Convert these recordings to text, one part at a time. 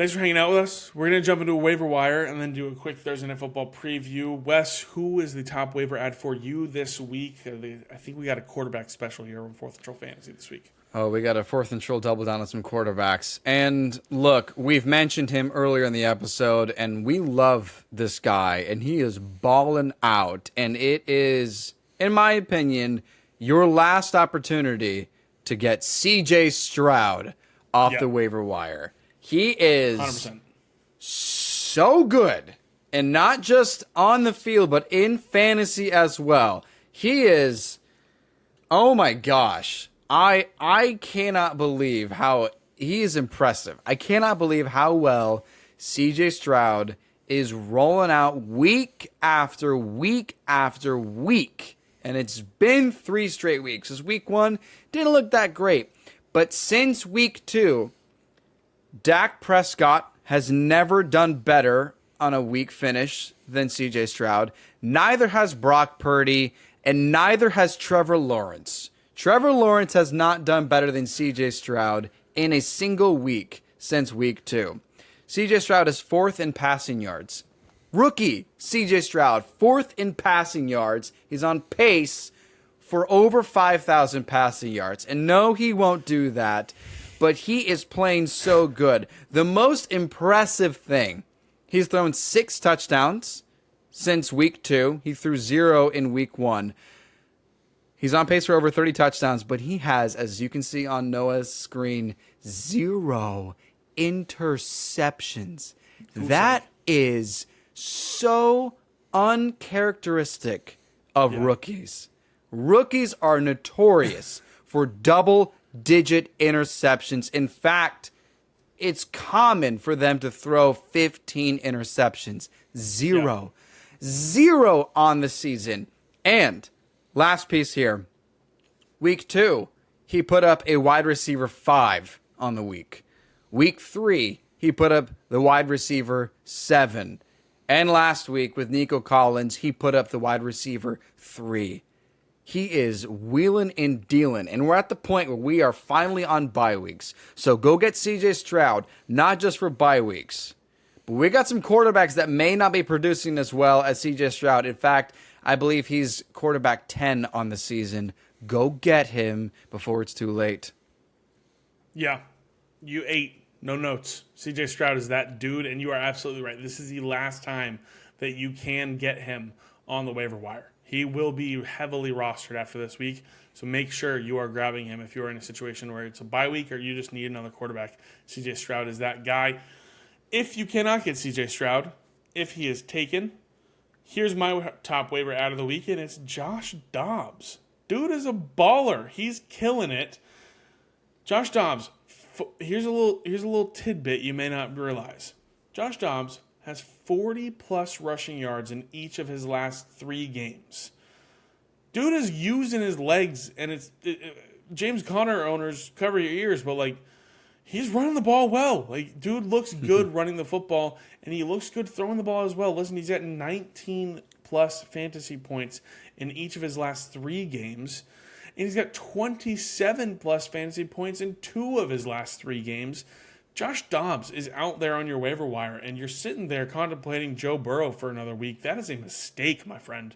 Thanks for hanging out with us. We're going to jump into a waiver wire and then do a quick Thursday Night Football preview. Wes, who is the top waiver ad for you this week? I think we got a quarterback special here on 4th Control Fantasy this week. Oh, we got a 4th Control double down on some quarterbacks. And look, we've mentioned him earlier in the episode, and we love this guy, and he is balling out. And it is, in my opinion, your last opportunity to get C.J. Stroud off the waiver wire. He is 100%. So good, and not just on the field, but in fantasy as well. He is, oh my gosh, I cannot believe how he is impressive. I cannot believe how well C.J. Stroud is rolling out week after week after week. And it's been 3 straight weeks. This week 1 didn't look that great. But since week 2, Dak Prescott has never done better on a week finish than C.J. Stroud. Neither has Brock Purdy, and neither has Trevor Lawrence. Trevor Lawrence has not done better than C.J. Stroud in a single week since week 2. C.J. Stroud is 4th in passing yards. Rookie C.J. Stroud, 4th in passing yards. He's on pace for over 5,000 passing yards. And no, he won't do that. But he is playing so good. The most impressive thing, he's thrown 6 touchdowns since week 2. He threw 0 in week 1. He's on pace for over 30 touchdowns, but he has, as you can see on Noah's screen, 0 interceptions. That is so uncharacteristic of rookies. Rookies are notorious for double-digit interceptions. In fact, it's common for them to throw 15 interceptions. 0. 0 on the season. And last piece here. Week 2, he put up a wide receiver 5 on the week. Week 3, he put up the wide receiver 7. And last week with Nico Collins, he put up the wide receiver 3. He is wheeling and dealing, and we're at the point where we are finally on bye weeks. So go get C.J. Stroud, not just for bye weeks. But we got some quarterbacks that may not be producing as well as C.J. Stroud. In fact, I believe he's quarterback 10 on the season. Go get him before it's too late. Yeah, you ate. No notes. C.J. Stroud is that dude, and you are absolutely right. This is the last time that you can get him on the waiver wire. He will be heavily rostered after this week, so make sure you are grabbing him if you're in a situation where it's a bye week or you just need another quarterback. C.J. Stroud is that guy. If you cannot get C.J. Stroud, if he is taken, here's my top waiver out of the week, and it's Josh Dobbs. Dude is a baller. He's killing it. Josh Dobbs, here's a little tidbit you may not realize. Josh Dobbs has 40-plus rushing yards in each of his last 3 games. Dude is using his legs, and James Conner owners, cover your ears, but, like, he's running the ball well. Like, dude looks good running the football, and he looks good throwing the ball as well. Listen, he's got 19-plus fantasy points in each of his last 3 games, and he's got 27-plus fantasy points in 2 of his last 3 games. Josh Dobbs is out there on your waiver wire, and you're sitting there contemplating Joe Burrow for another week. That is a mistake, my friend.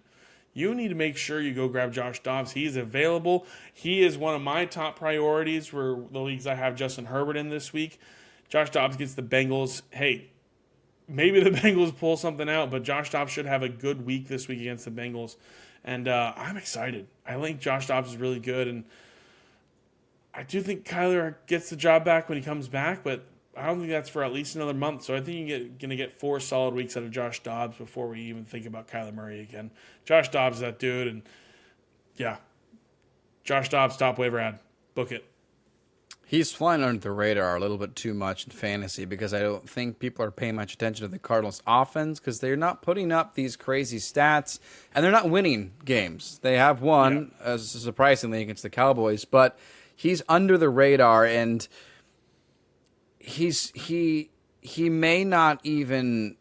You need to make sure you go grab Josh Dobbs. He's available. He is one of my top priorities for the leagues I have Justin Herbert in this week. Josh Dobbs gets the Bengals. Hey, maybe the Bengals pull something out, but Josh Dobbs should have a good week this week against the Bengals. And I'm excited. I think Josh Dobbs is really good, and I do think Kyler gets the job back when he comes back, but I don't think that's for at least another month. So I think you're going to get 4 solid weeks out of Josh Dobbs before we even think about Kyler Murray again. Josh Dobbs is that dude, and yeah, Josh Dobbs, top waiver ad. Book it. He's flying under the radar a little bit too much in fantasy because I don't think people are paying much attention to the Cardinals' offense because they're not putting up these crazy stats, and they're not winning games. They have won, surprisingly, against the Cowboys, but he's under the radar, and he may not even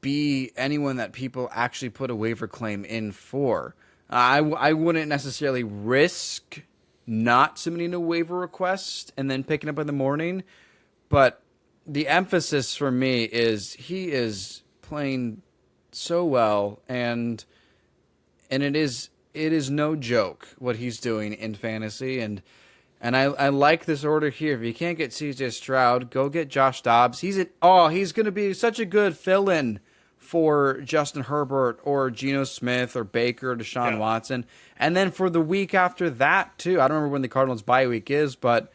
be anyone that people actually put a waiver claim in for. I wouldn't necessarily risk not submitting a waiver request and then picking up in the morning, but the emphasis for me is he is playing so well, and it is no joke what he's doing in fantasy, and I like this order here. If you can't get C.J. Stroud, go get Josh Dobbs. He's going to be such a good fill-in for Justin Herbert or Geno Smith or Baker or Deshaun Watson. And then for the week after that, too, I don't remember when the Cardinals' bye week is, but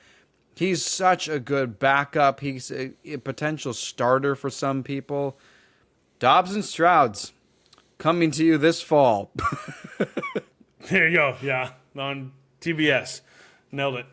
he's such a good backup. He's a potential starter for some people. Dobbs and Strouds coming to you this fall. There you go. Yeah, on TBS. Nailed it.